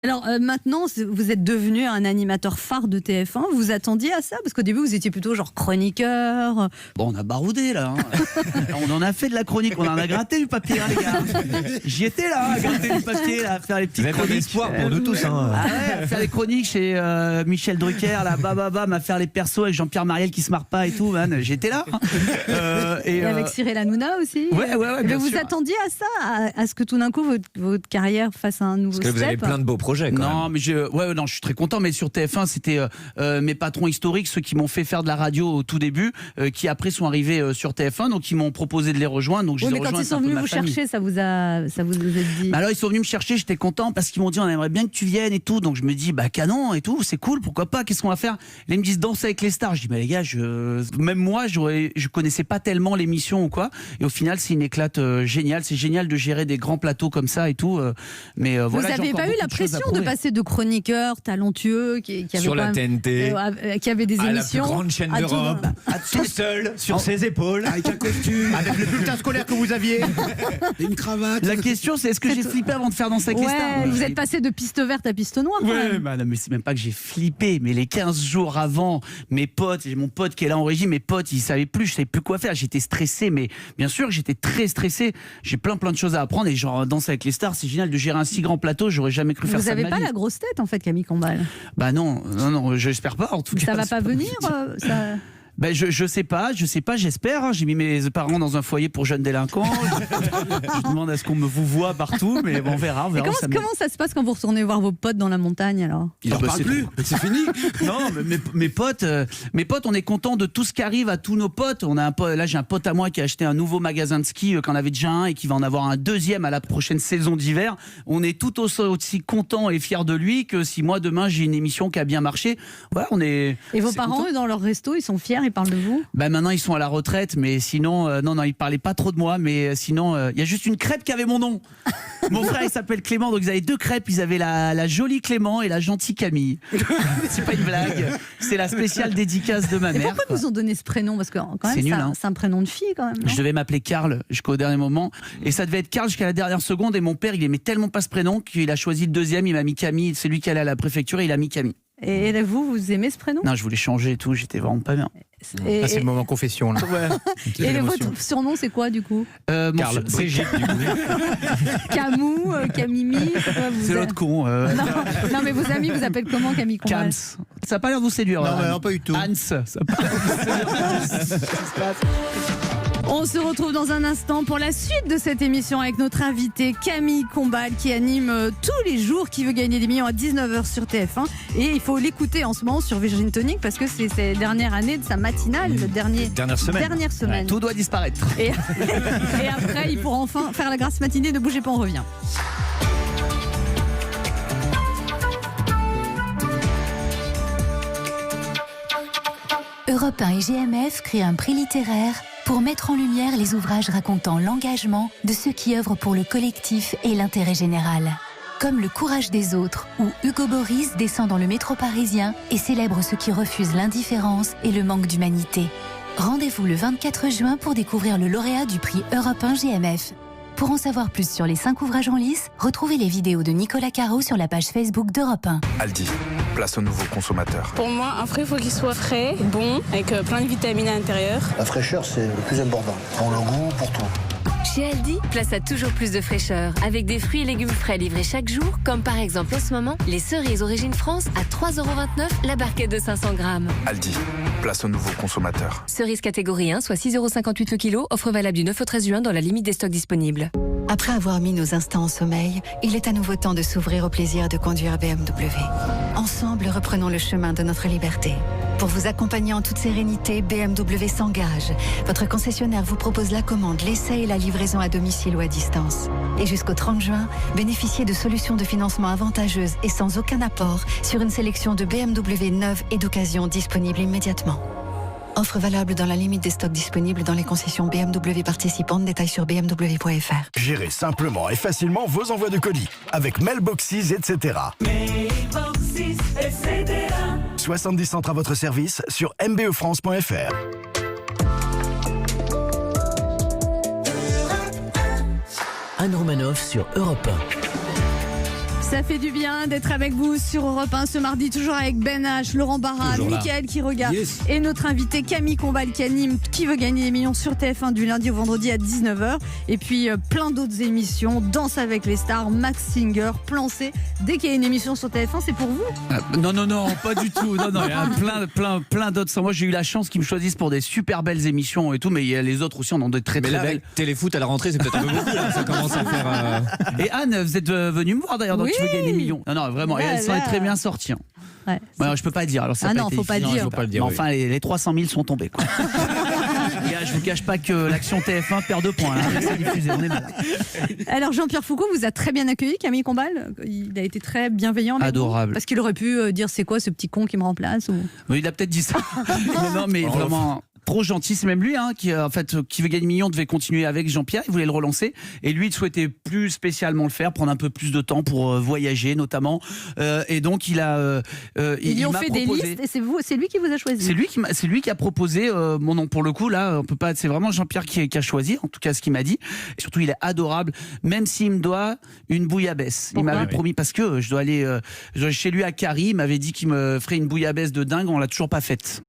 Alors maintenant, vous êtes devenu un animateur phare de TF1. Vous vous attendiez à ça? Parce qu'au début, vous étiez plutôt genre chroniqueur. Bon, on a baroudé là. On en a fait de la chronique. On en a gratté du papier, hein, les gars. J'y étais là, à gratter du papier, là, à faire les petites chroniques. Vous avez un espoir pour nous tous. Hein. Ah ouais, à faire les chroniques chez Michel Drucker, là, bam, à faire les persos avec Jean-Pierre Mariel qui se marre pas et tout, man. J'étais là. Et avec Cyril Hanouna aussi. Ouais, Mais vous attendiez à ça, à ce que tout d'un coup votre carrière fasse un nouveau step? Parce que vous avez plein de beaux projets. Non, mais je suis très content. Mais sur TF1, c'était mes patrons historiques, ceux qui m'ont fait faire de la radio au tout début, qui après sont arrivés sur TF1, donc ils m'ont proposé de les rejoindre. Donc mais quand ils sont venus vous chercher, ça vous a dit? Alors ils sont venus me chercher, j'étais content parce qu'ils m'ont dit on aimerait bien que tu viennes et tout. Donc je me dis canon et tout, c'est cool, pourquoi pas, qu'est-ce qu'on va faire? Là, ils me disent danser avec les stars. Je dis les gars, même moi je connaissais pas tellement l'émission ou quoi. Et au final c'est une éclate géniale. C'est génial de gérer des grands plateaux comme ça et tout. Mais vous n'avez pas eu la pression de passer de chroniqueur talentueux qui avait sur la TNT, qui avait des émissions à la plus grande chaîne d'Europe, tout seul sur ses épaules, avec un costume, avec le bulletin scolaire que vous aviez, et une cravate. La question c'est est-ce que j'ai flippé avant de faire danser avec les stars? Vous êtes passé de piste verte à piste noire. Ouais, non, mais c'est même pas que j'ai flippé, mais les 15 jours avant, mes potes, j'ai mon pote qui est là en régie, mes potes, ils savaient plus, je savais plus quoi faire, j'étais stressé, mais bien sûr j'étais très stressé, j'ai plein de choses à apprendre et genre danser avec les stars, c'est génial de gérer un si grand plateau, j'aurais jamais cru faire ça. Vous avez pas la grosse tête en fait, Camille Combal? Bah non, j'espère pas en tout cas. Ça va pas venir ça... Ben je sais pas, j'espère. Hein. J'ai mis mes parents dans un foyer pour jeunes délinquants. Je demande à ce qu'on me vous voit partout, mais bon, on verra. Comment ça se passe quand vous retournez voir vos potes dans la montagne alors? Ils en parlent plus, c'est fini. Non, mais mes potes, on est contents de tout ce qui arrive à tous nos potes. Là, j'ai un pote à moi qui a acheté un nouveau magasin de ski, qu'en avait déjà un et qui va en avoir un deuxième à la prochaine saison d'hiver. On est tout aussi contents et fiers de lui que si moi demain j'ai une émission qui a bien marché. Ouais, on est. Et vos parents, eux, dans leur resto, ils sont fiers? Ils parlent de vous? Maintenant ils sont à la retraite, mais sinon non ils parlaient pas trop de moi, mais sinon il y a juste une crêpe qui avait mon nom. Mon frère il s'appelle Clément, donc ils avaient deux crêpes, ils avaient la jolie Clément et la gentille Camille. C'est pas une blague, c'est la spéciale dédicace de ma mère. Pourquoi ils vous ont donné ce prénom? Parce que quand même nul, c'est un prénom de fille quand même. Non? Je devais m'appeler Karl jusqu'au dernier moment et ça devait être Karl jusqu'à la dernière seconde et mon père il aimait tellement pas ce prénom qu'il a choisi le deuxième, il m'a mis Camille, c'est lui qui allait à la préfecture et il a mis Camille. Et vous aimez ce prénom? Non, je voulais changer et tout, j'étais vraiment pas bien. C'est le moment confession là. Ouais. Et votre surnom c'est quoi du coup? Karl, Brigitte du coup. Camou, Camimi, c'est l'autre con. Non mais vos amis vous appellent comment, Camille Combal? Kams. Ça n'a pas l'air de vous séduire. Non, pas du tout. Hans, ça a pas l'air de vous séduire. On se retrouve dans un instant pour la suite de cette émission avec notre invitée Camille Combal qui anime tous les jours Qui veut gagner des millions à 19h sur TF1 et il faut l'écouter en ce moment sur Virgin Tonic parce que c'est la dernière année de sa matinale, dernière semaine. Ouais, tout doit disparaître. Et après il pourra enfin faire la grasse matinée. Ne bougez pas, on revient. Europe 1 et GMF créent un prix littéraire pour mettre en lumière les ouvrages racontant l'engagement de ceux qui œuvrent pour le collectif et l'intérêt général. Comme Le courage des autres, où Hugo Boris descend dans le métro parisien et célèbre ceux qui refusent l'indifférence et le manque d'humanité. Rendez-vous le 24 juin pour découvrir le lauréat du prix Europe 1 GMF. Pour en savoir plus sur les 5 ouvrages en lice, retrouvez les vidéos de Nicolas Caro sur la page Facebook d'Europe 1. Aldi, place aux nouveaux consommateurs. Pour moi, un fruit, il faut qu'il soit frais, bon, avec plein de vitamines à l'intérieur. La fraîcheur, c'est le plus important. Pour le goût, pour tout. Chez Aldi, place à toujours plus de fraîcheur, avec des fruits et légumes frais livrés chaque jour, comme par exemple en ce moment, les cerises Origine France à 3,29€ la barquette de 500 grammes. Aldi, place aux nouveaux consommateurs. Cerises catégorie 1, soit 6,58€ le kilo, offre valable du 9 au 13 juin dans la limite des stocks disponibles. Après avoir mis nos instants en sommeil, il est à nouveau temps de s'ouvrir au plaisir de conduire BMW. Ensemble, reprenons le chemin de notre liberté. Pour vous accompagner en toute sérénité, BMW s'engage. Votre concessionnaire vous propose la commande, l'essai et la livraison à domicile ou à distance. Et jusqu'au 30 juin, bénéficiez de solutions de financement avantageuses et sans aucun apport sur une sélection de BMW neuves et d'occasion disponibles immédiatement. Offre valable dans la limite des stocks disponibles dans les concessions BMW participantes. Détails sur bmw.fr. Gérez simplement et facilement vos envois de colis avec Mailboxes, etc. 70 centres à votre service sur mbefrance.fr. Anne Romanoff sur Europe 1. Ça fait du bien d'être avec vous sur Europe 1 ce mardi, toujours avec Ben H, Laurent Barra, Toujours là. Mickaël qui regarde Yes. et notre invité Camille Combal qui anime Qui veut gagner des millions sur TF1 du lundi au vendredi à 19h. Et puis plein d'autres émissions, Danse avec les stars, Max Singer, Plan C. Dès qu'il y a une émission sur TF1, c'est pour vous? Non, pas du tout. Non, il y a plein d'autres. Moi, j'ai eu la chance qu'ils me choisissent pour des super belles émissions et tout, mais il y a les autres aussi, on en a des très Mais très là, belles. avec Téléfoot à la rentrée, c'est peut-être un peu beaucoup. Là. Ça commence à faire. Et Anne, vous êtes venue me voir d'ailleurs dans Oui. Qui veut gagner des millions. Non, vraiment, et elle s'en est très bien sortie. Hein. Ouais, Ouais, je peux pas dire. Alors, ça Ah a non, été faut pas difficile. dire. Faut pas le dire, Mais oui. enfin, les 300 000 sont tombés. Quoi. Et là, je vous cache pas que l'action TF1 perd 2 points. Là, avec sa diffusée, on est malade. Alors Jean-Pierre Foucault vous a très bien accueilli, Camille Combal. Il a été très bienveillant avec Adorable. vous. Parce qu'il aurait pu dire c'est quoi ce petit con qui me remplace ou... Oui, il a peut-être dit ça. non, mais vraiment trop gentil. C'est même lui qui veut gagner des millions, devait continuer avec Jean-Pierre. Il voulait le relancer. Et lui, il souhaitait plus spécialement le faire, prendre un peu plus de temps pour voyager, notamment. Et donc, il a. Ils ont m'a fait des proposé- listes et c'est lui qui vous a choisi. C'est lui qui a proposé mon nom. Pour le coup, là, on peut pas. C'est vraiment Jean-Pierre qui a choisi, en tout cas ce qu'il m'a dit. Et surtout, il est adorable, même s'il me doit une bouillabaisse. Il Pourquoi m'avait promis parce que je dois aller chez lui à Carrie. Il m'avait dit qu'il me ferait une bouillabaisse de dingue. On l'a toujours pas faite.